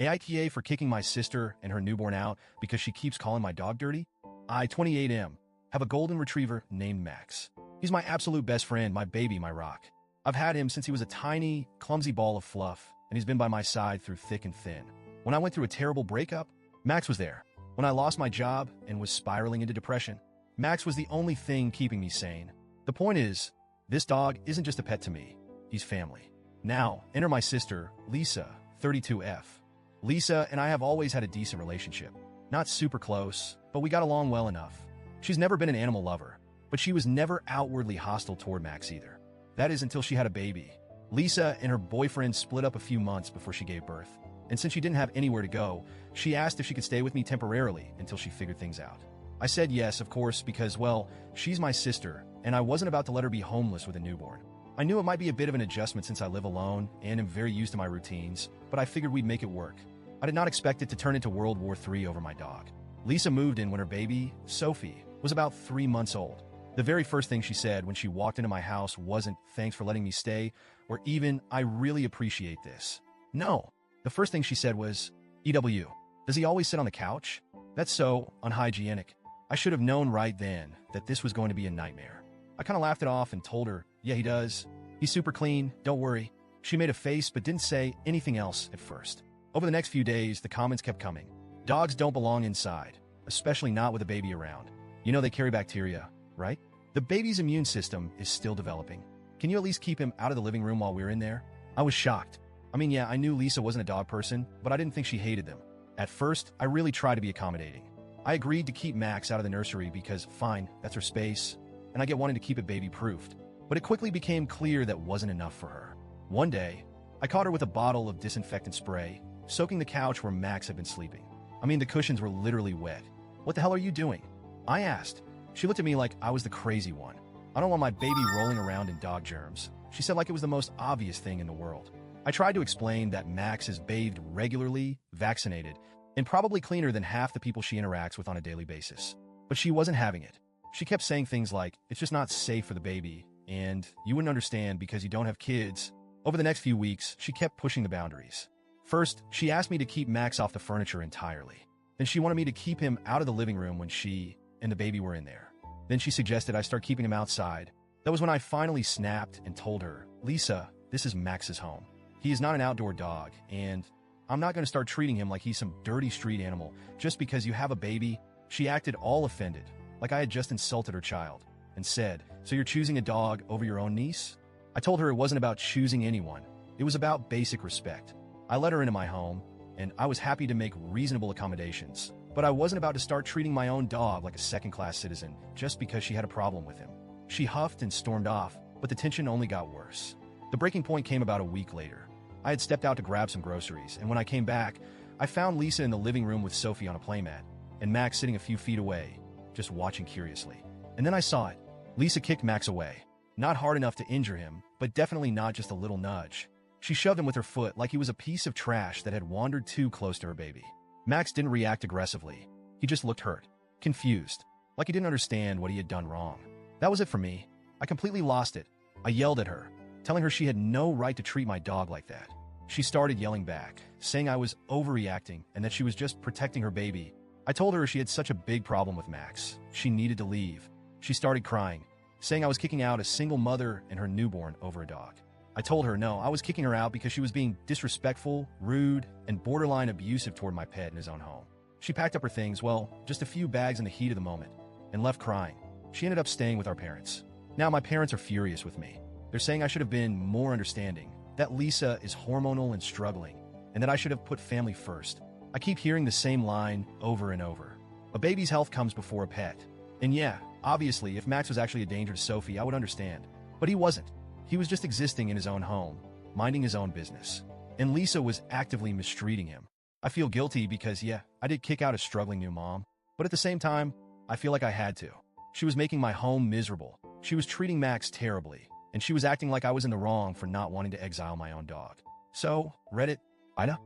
AITA for kicking my sister and her newborn out because she keeps calling my dog dirty? I, 28M, have a golden retriever named Max. He's my absolute best friend, my baby, my rock. I've had him since he was a tiny, clumsy ball of fluff, and he's been by my side through thick and thin. When I went through a terrible breakup, Max was there. When I lost my job and was spiraling into depression, Max was the only thing keeping me sane. The point is, this dog isn't just a pet to me. He's family. Now, enter my sister, Lisa, 32F. Lisa and I have always had a decent relationship. Not super close, but we got along well enough. She's never been an animal lover, but she was never outwardly hostile toward Max either. That is until she had a baby. Lisa and her boyfriend split up a few months before she gave birth, and since she didn't have anywhere to go, she asked if she could stay with me temporarily until she figured things out. I said yes, of course, because, well, she's my sister, and I wasn't about to let her be homeless with a newborn. I knew it might be a bit of an adjustment since I live alone and am very used to my routines, but I figured we'd make it work. I did not expect it to turn into World War III over my dog. Lisa moved in when her baby, Sophie, was about 3 months old. The very first thing she said when she walked into my house wasn't, "Thanks for letting me stay," or even, "I really appreciate this." No. The first thing she said was, "EW, does he always sit on the couch? That's so unhygienic." I should have known right then that this was going to be a nightmare. I kind of laughed it off and told her, "Yeah, he does. He's super clean, don't worry." She made a face but didn't say anything else at first. Over the next few days, the comments kept coming. Dogs don't belong inside, especially not with a baby around. You know they carry bacteria, right? The baby's immune system is still developing. Can you at least keep him out of the living room while we're in there? I was shocked. I mean, yeah, I knew Lisa wasn't a dog person, but I didn't think she hated them. At first, I really tried to be accommodating. I agreed to keep Max out of the nursery because, fine, that's her space, and I get wanting to keep it baby-proofed. But it quickly became clear that wasn't enough for her. One day, I caught her with a bottle of disinfectant spray, soaking the couch where Max had been sleeping. I mean, the cushions were literally wet. "What the hell are you doing?" I asked. She looked at me like I was the crazy one. "I don't want my baby rolling around in dog germs," she said, like it was the most obvious thing in the world. I tried to explain that Max is bathed regularly, vaccinated, and probably cleaner than half the people she interacts with on a daily basis. But she wasn't having it. She kept saying things like, "It's just not safe for the baby," and "You wouldn't understand because you don't have kids." Over the next few weeks, she kept pushing the boundaries. First, she asked me to keep Max off the furniture entirely. Then she wanted me to keep him out of the living room when she and the baby were in there. Then she suggested I start keeping him outside. That was when I finally snapped and told her, "Lisa, this is Max's home. He is not an outdoor dog, and I'm not going to start treating him like he's some dirty street animal just because you have a baby." She acted all offended, like I had just insulted her child, and said, "So you're choosing a dog over your own niece?" I told her it wasn't about choosing anyone. It was about basic respect. I let her into my home, and I was happy to make reasonable accommodations. But I wasn't about to start treating my own dog like a second-class citizen just because she had a problem with him. She huffed and stormed off, but the tension only got worse. The breaking point came about a week later. I had stepped out to grab some groceries, and when I came back, I found Lisa in the living room with Sophie on a playmat, and Max sitting a few feet away, just watching curiously. And then I saw it. Lisa kicked Max away. Not hard enough to injure him, but definitely not just a little nudge. She shoved him with her foot like he was a piece of trash that had wandered too close to her baby. Max didn't react aggressively. He just looked hurt, confused, like he didn't understand what he had done wrong. That was it for me. I completely lost it. I yelled at her, telling her she had no right to treat my dog like that. She started yelling back, saying I was overreacting and that she was just protecting her baby. I told her she had such a big problem with Max. She needed to leave. She started crying, saying I was kicking out a single mother and her newborn over a dog. I told her no, I was kicking her out because she was being disrespectful, rude, and borderline abusive toward my pet in his own home. She packed up her things, well, just a few bags in the heat of the moment, and left crying. She ended up staying with our parents. Now my parents are furious with me. They're saying I should have been more understanding, that Lisa is hormonal and struggling, and that I should have put family first. I keep hearing the same line over and over. A baby's health comes before a pet. And yeah, obviously, if Max was actually a danger to Sophie, I would understand. But he wasn't. He was just existing in his own home, minding his own business. And Lisa was actively mistreating him. I feel guilty because, yeah, I did kick out a struggling new mom. But at the same time, I feel like I had to. She was making my home miserable. She was treating Max terribly. And she was acting like I was in the wrong for not wanting to exile my own dog. So, Reddit, AITA?